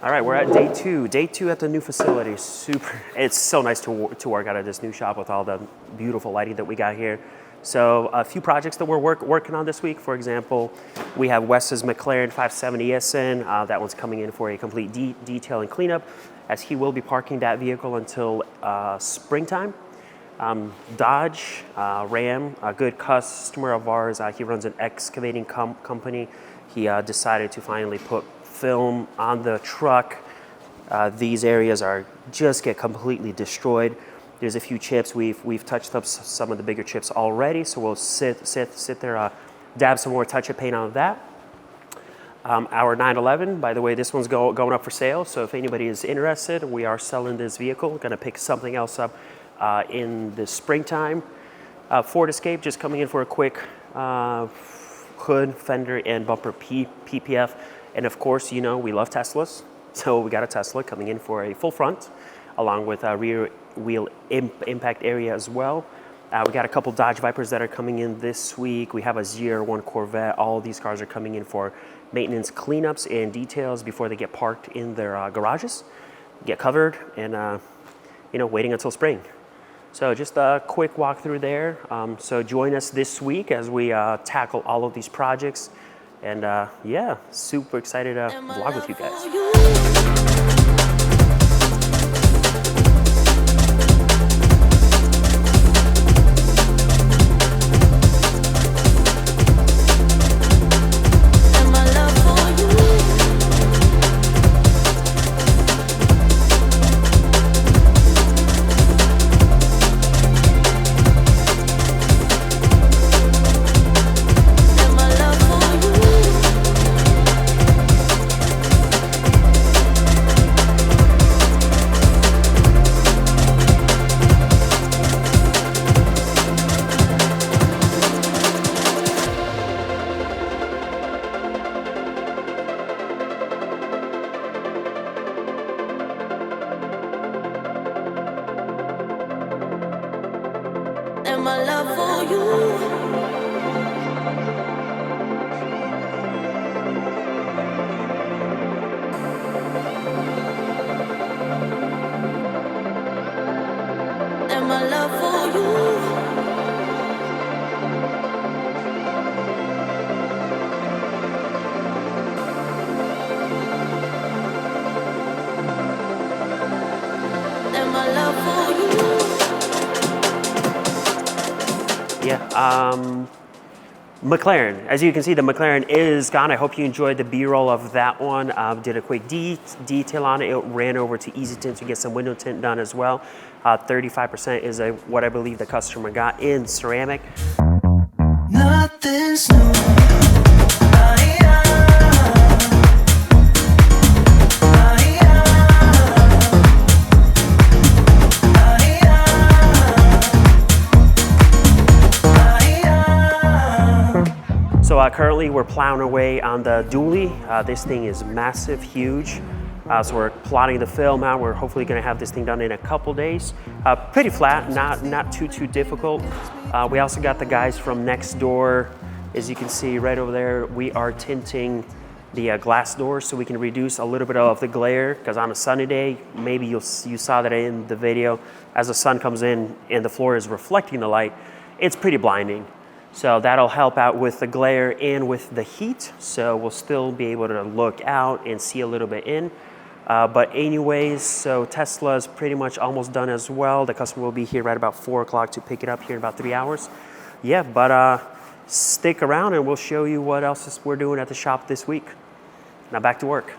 All right, we're at day two. Day two at the new facility. It's so nice to work out of this new shop with all the beautiful lighting that we got here. So a few projects that we're working on this week. For example, we have Wes's McLaren 570S in. That one's coming in for a complete detail and cleanup, as he will be parking that vehicle until springtime. Dodge, Ram, a good customer of ours. He runs an excavating company. He decided to finally put film on the truck. These areas just get completely destroyed. There's a few chips. We've touched up some of the bigger chips already, so we'll sit there, dab some more touch-up paint on that. Our 911, by the way, this one's going up for sale, so if anybody is interested, we are selling this vehicle. Gonna pick something else up in the springtime. Ford Escape just coming in for a quick hood, fender, and bumper PPF. And of course, you know, we love Teslas, so we got a Tesla coming in for a full front, along with a rear wheel impact area as well. We got a couple Dodge Vipers that are coming in this week. We have a ZR1 Corvette. All these cars are coming in for maintenance cleanups and details before they get parked in their garages, get covered, and you know, waiting until spring. So just a quick walkthrough there. So join us this week as we tackle all of these projects. And yeah, super excited to vlog with you guys. And my love for you. And my love for you. And my love for you. Yeah, McLaren. As you can see, the McLaren is gone. I hope you enjoyed the B-roll of that one. Did a quick detail on it. It ran over to Easy Tint to get some window tint done as well. 35% is what I believe the customer got in ceramic. Nothing's new. So currently we're plowing away on the dually. This thing is massive, huge. So we're plotting the film out. We're hopefully gonna have this thing done in a couple days. Pretty flat, not too difficult. We also got the guys from next door. As you can see right over there, we are tinting the glass doors so we can reduce a little bit of the glare, because on a sunny day, maybe you saw that in the video, as the sun comes in and the floor is reflecting the light, it's pretty blinding. So that'll help out with the glare and with the heat. So we'll still be able to look out and see a little bit in. But anyways, so Tesla's pretty much almost done as well. The customer will be here right about 4 o'clock to pick it up here in about 3 hours. Yeah, but stick around and we'll show you what else we're doing at the shop this week. Now back to work.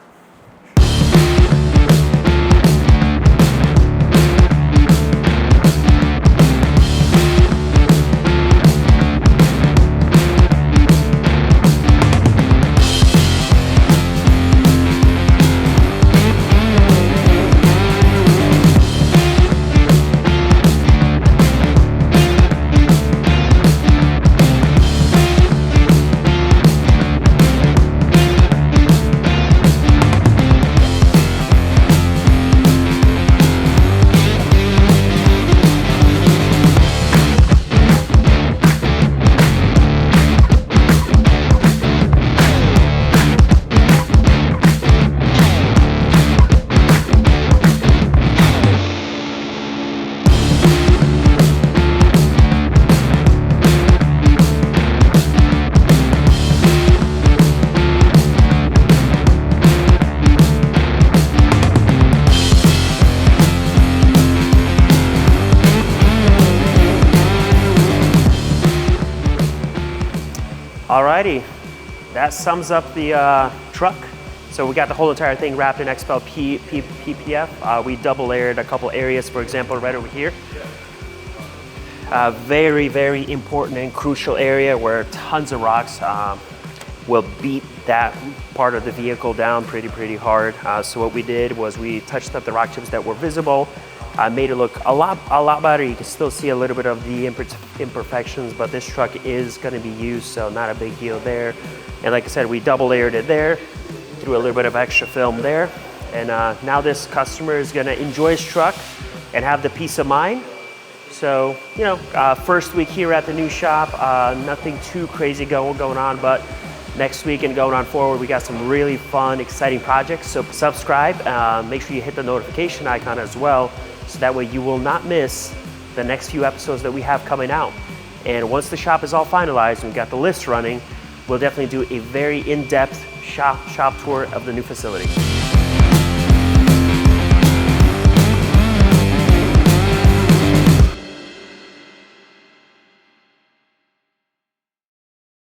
Alrighty, that sums up the truck. So we got the whole entire thing wrapped in XPEL PPF. We double layered a couple areas, for example, right over here. Very, very important and crucial area where tons of rocks will beat that part of the vehicle down pretty hard. So what we did was we touched up the rock chips that were visible, made it look a lot better. You can still see a little bit of the imperfections, but this truck is going to be used, so not a big deal there. And like I said, we double layered it there, threw a little bit of extra film there, and now this customer is going to enjoy his truck and have the peace of mind. So, you know, first week here at the new shop, nothing too crazy going on, but next week and going on forward, we got some really fun, exciting projects. So subscribe, make sure you hit the notification icon as well, so that way you will not miss the next few episodes that we have coming out. And once the shop is all finalized and we've got the list running, we'll definitely do a very in-depth shop tour of the new facility.